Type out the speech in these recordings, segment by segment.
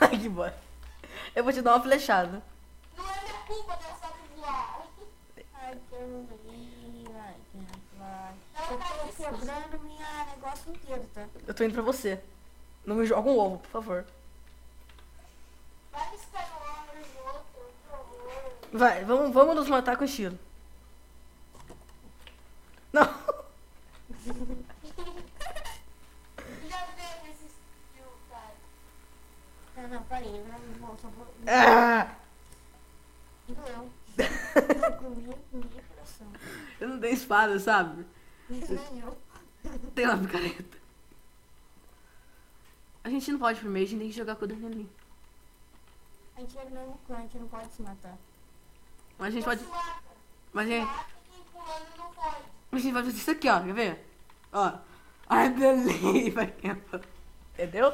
Ai, que bosta. Eu vou te dar uma flechada. Não é minha culpa dela saber voar. Ai, que horrível. Ai, que rapaz. Ela Eu tá tô isso. quebrando minha negócio inteiro, tá? Eu tô indo pra você. Não me joga um ovo, por favor. Vai me escalar no outro, por favor. Vai, vamos nos matar com estilo. Não. Já veio esse skill, cara. Não, parei. Não vou, só vou... Ah, Doeu. Eu comi coração. eu não tenho espada, sabe? Nem eu. Tem uma picareta. A gente não pode primeiro, a gente tem que jogar com o Daniel. A gente é do mesmo clã, a gente não pode se matar. Mas a gente pode. Se mata. Mas a gente, Mata quem pulando não pode. a gente vai fazer isso aqui, ó. Quer ver? Ó. I believe I can. Entendeu?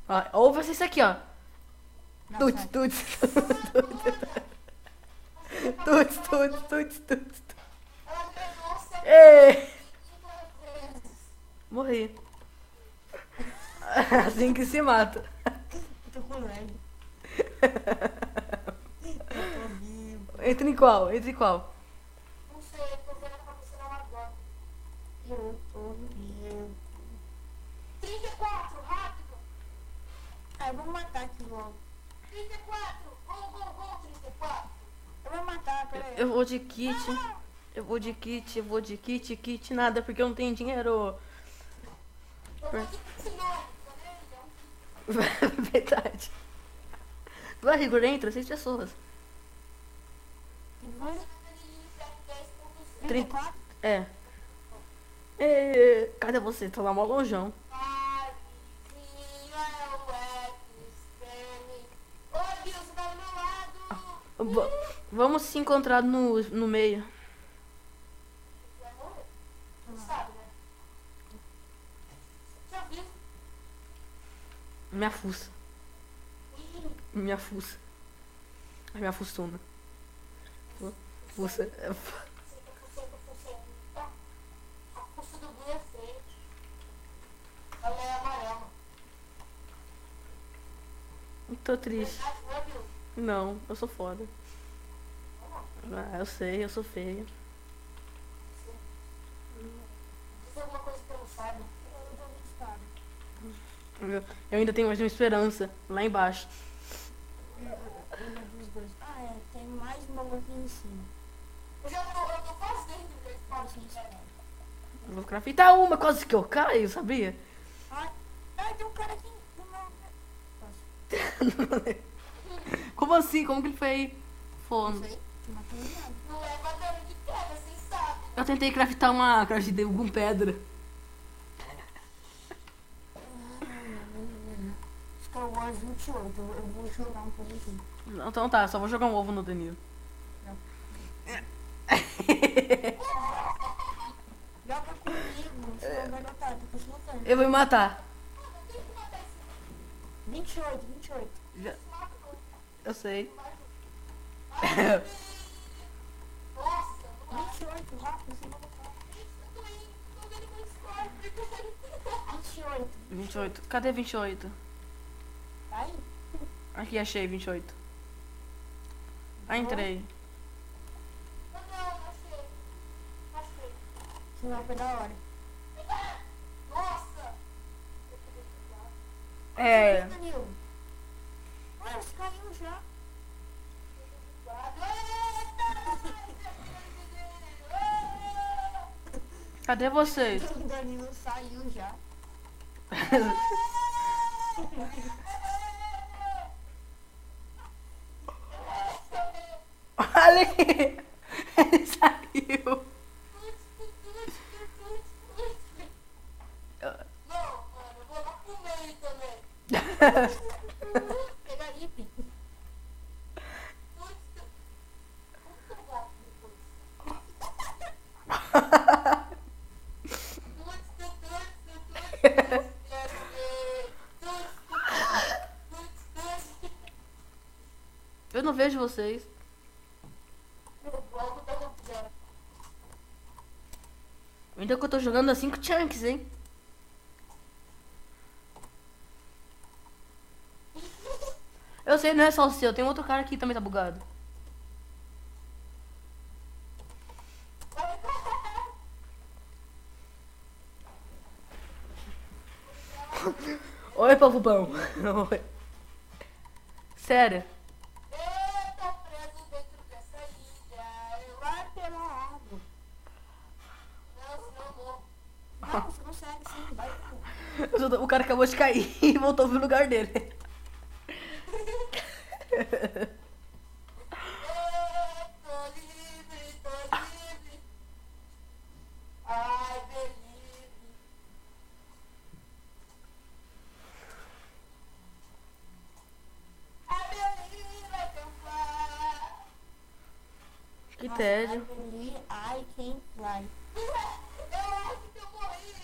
Ó, ou vai ser isso aqui, ó. Nossa, Tuts, tuts, tuts, tuts, tuts, tuts. Ela treinou 70 Ei! vezes. Morri. Assim que se mata. eu tô com lag. Eu tô vivo. Entra em qual? Entra em qual? Não sei, eu tô vendo a cabeça dela agora. Eu tô vivo. 34, rápido. Ah, eu vou matar aqui logo. 34. Gol, 34. Eu vou matar, peraí. Eu vou de kit. Eu vou de kit, eu vou de kit, kit nada, porque eu não tenho dinheiro. Eu tô aqui com esse nome, tá vendo? Verdade. Vai, Rigor, entra, 6 pessoas. Você tá ali, 10.0. 34? É. Cadê você? Tá lá mó lonjão. Marizinho é o X-Penny. Ô, Bill, você tá do meu lado. Vamos se encontrar no meio. Vai morrer. Você sabe, né? Já viu? Minha fuça. Minha fuça. A minha fuçona. Fuça. Você tá. A fuça do Bill é feia. Ela é amarela. Tô triste. Verdade, não é, Bill? Não, eu sou foda. Ah, eu sei, eu sou feia. Diz alguma coisa que eu não saiba. Eu tô assustado. Eu ainda tenho mais uma esperança lá embaixo. Eu já vi os dois. Ah, é. Tem mais uma aqui em cima. Eu tô quase dentro do Fala espaço. sem espada. Eu vou craftar uma, quase que eu caio, sabia? Ai, tem um cara aqui no meu... Nossa, Como assim? Como que ele foi não fono? sei. Te matou nada. Não é batendo de pedra, vocês sabem. Eu tentei craftar uma craftei com pedra. Star Wars 28. Eu vou jogar um pouquinho. Então tá, só vou jogar um ovo no Danilo. Joga comigo. Você vai matar. Tô te matando. Eu vou me matar. 28, 28. Já- Eu sei. Nossa, 28, rápido. Você vai matar. tô vendo meu Discord. 28. 28. Cadê 28? Vai. Aqui, achei 28. Ah, entrei. Não, achei. Achei. Senão foi da hora. Nossa. É. Danilo. Ué, você caiu já. Cadê vocês? O Danilo saiu já. Olha aqui. Ele saiu. Não, mano, eu vou lá pro meio também. Pegar item. Como que eu volto depois? Eu não vejo vocês. Ainda que eu tô jogando a 5 chunks, hein? Eu sei, não é só o seu. Tem outro cara aqui que também tá bugado. Oi, povo bom. Oi. Sério. Eu tô preso dentro dessa ilha. Eu Vai pela água. não, senão eu morro. Não, você consegue sim, vai. O cara acabou de cair e voltou pro lugar dele. Eu tô livre, tô livre. I believe. I believe I can fly. Que tédio. I can fly. Eu acho que eu morri.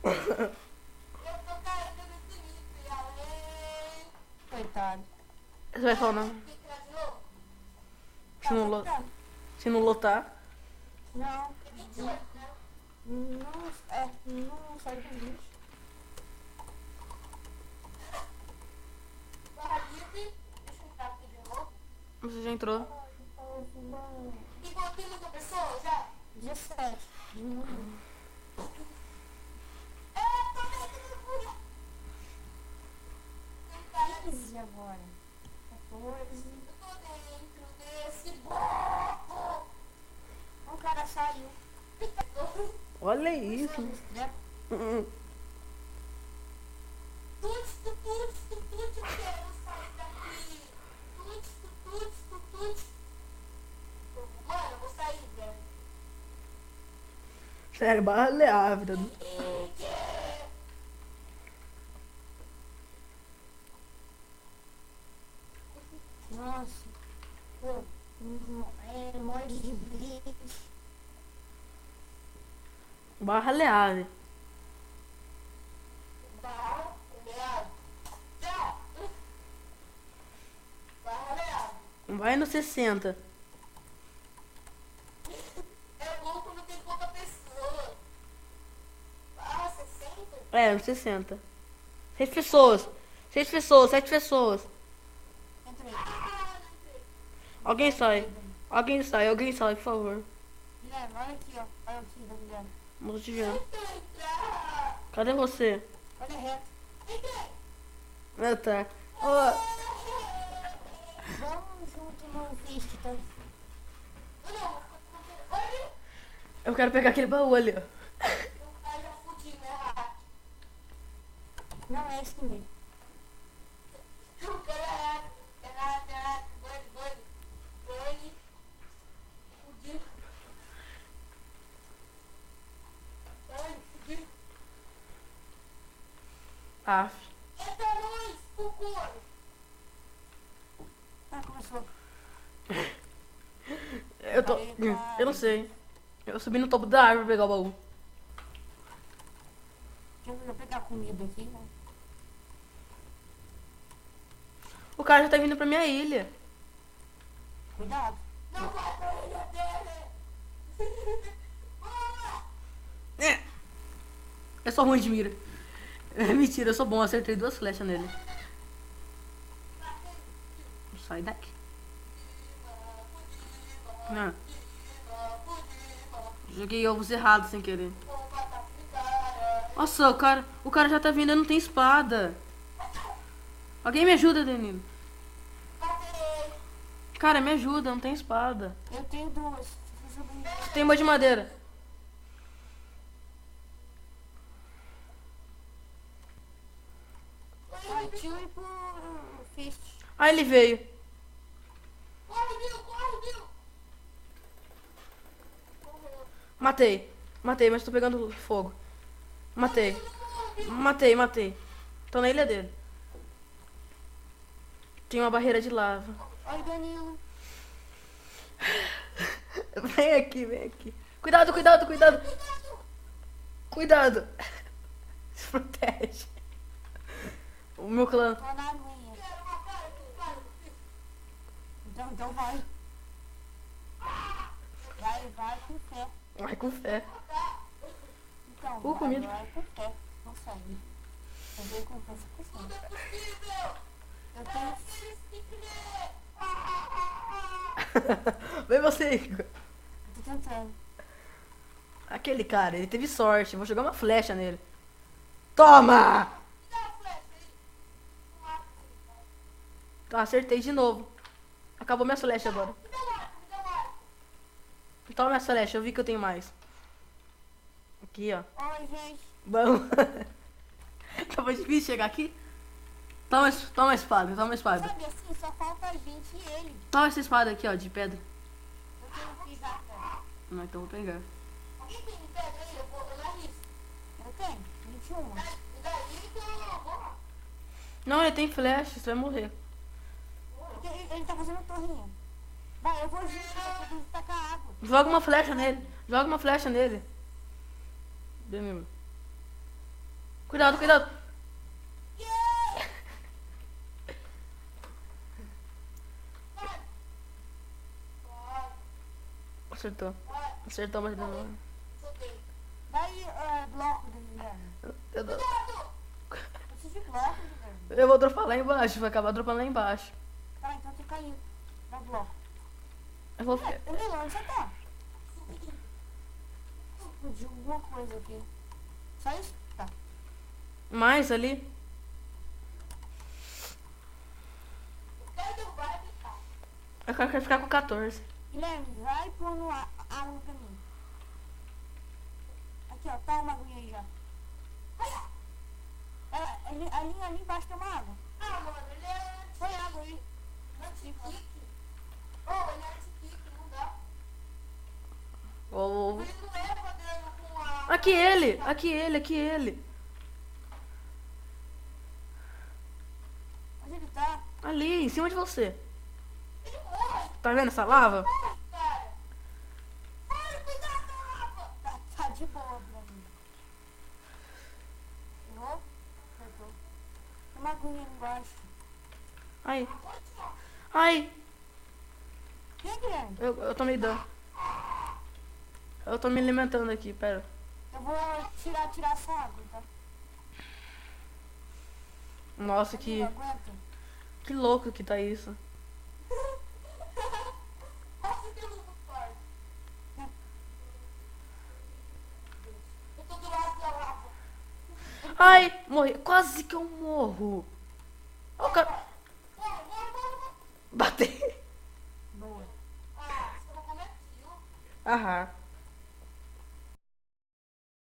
Eu tô caindo no infinito e além. Coitado. Você vai falar não? Tem que tirar de novo? Se não lotar. Não, Tem 28, né? não sai do lixo. Barra livre. Deixa eu entrar aqui de novo. Você já entrou. E botei muita pessoa já? 17. Eu tô dentro do furo. Tem cara de 15 agora. 14. eu tô dentro desse bloco. O cara saiu. Olha isso. Né? Tuts, tuts, tuts, eu quero sair daqui. Tuts, tuts, tuts. Mano, eu vou sair, velho. Sério, baleável. Nossa. Pô, morde de blitz. Barra leave. Barra leado. Já. Barra leado. Vai no 60. É bom quando tem pouca pessoa. Barra 60. É, no 60. 6 pessoas. 6 pessoas, 7 pessoas. Entrei. Alguém sai. Alguém sai, por favor. Guilherme, olha aqui, ó. Olha aqui, Guilherme. Não te vendo. Deixa eu entrar. Cadê você? Olha reto. Entrei. Ah, tá. Ó, Vamos junto no fist, tá? Não, olha. eu quero pegar aquele baú ali, ó. Ai, já fudi, né? Não é esse mesmo. Eu quero Bunny. Fudi. Fudi. Aff. Entra nós, cucura. Ah, começou. Eu tô. Eu não sei. Eu subi no topo da árvore pra pegar o baú. Deixa eu pegar comida aqui, né? O cara já tá vindo pra minha ilha. Cuidado. Não vai pra ilha dele. Boa. É. Eu sou ruim de mira. É mentira, eu sou bom. Acertei 2 flechas nele. Sai daqui. Ah. Joguei ovos errados sem querer. Nossa, o cara já tá vindo, eu não tenho espada. Alguém me ajuda, Danilo. Cara, me ajuda, eu não tenho espada. Eu tenho 2. Tem uma de madeira. Partiu e pro fist. Ah, ele veio. Corre, Bill. Matei. Matei, mas tô pegando fogo. Matei. Matei. Tô na ilha dele. Tem uma barreira de lava. Oi, Danilo. Vem aqui. Cuidado. Cuidado. Se protege. O meu clã. Tô na aguinha. Então vai. Vai com fé. Vai com fé. Então, Comida. vai com fé. Consegue. Eu dei confiança com você. Eu tenho Vem você, Igor. Eu tô tentando. Aquele cara, ele teve sorte. Vou jogar uma flecha nele. Toma! Me dá a flecha aí. Não mata ele, cara. Tá, acertei de novo. Acabou minha flecha agora. Me dá um arco, me dá um arco. Toma minha flecha, eu vi que eu tenho mais. Aqui, ó. Oi, gente. Bom. Tava difícil chegar aqui. Toma a espada, toma a espada. Sabe assim, só falta a gente e ele. Toma essa espada aqui, ó, de pedra. Eu tenho que pegar, cara. Não, então eu vou pegar. Alguém tem de pedra aí? Eu arrisco. Eu tenho, 21. Me dá aí que eu vou lá. Não, ele tem flecha, você vai morrer. Ele tá fazendo torrinha. Vai, eu vou junto, eu preciso tacar água. Joga uma flecha nele. Joga uma flecha nele. Beleza. Cuidado, cuidado. Acertou. Acertou, mas não. Soltei. Daí, bloco do Guilherme. Eu, dou- Eu preciso de bloco, Guilherme. eu vou dropar lá embaixo, vai acabar dropando lá embaixo. Tá, então tu caiu. Dá bloco. Eu vou. Ô, Lilo, onde você tá? Explodiu alguma coisa aqui. Só isso? Tá. Mais ali. Eu quero derrubar e brincar. Eu quero ficar com 14. Guilherme, vai pondo água pra mim. Aqui, ó, tá uma aguinha aí já. Ali embaixo tem uma água. Ah, mano, ele é Põe água aí. anti-kick. Oh, ele é anti-kick, não dá. Oh. Ele não leva dano com a... Aqui ele, aqui ele, aqui ele. Onde ele tá? Ali, em cima de você. Ele morre, Tá vendo essa lava? cara. Ai, cuidado da lava. Tá de boa pra mim. Errou? Acertou. Tem uma aguinha ali embaixo. Ai. Ai, Vem, Guilherme. eu tomei dano. Eu tô me alimentando aqui, pera. Eu vou tirar essa água, tá? Nossa, que Aguenta. louco que tá isso. Nossa, que luta forte. Eu tô do lado da lava. Ai, morri. Quase que eu morro. Ó, o cara. Morre, morre, morre, morre. Batei. Boa. Ah, você não cometiu. Aham.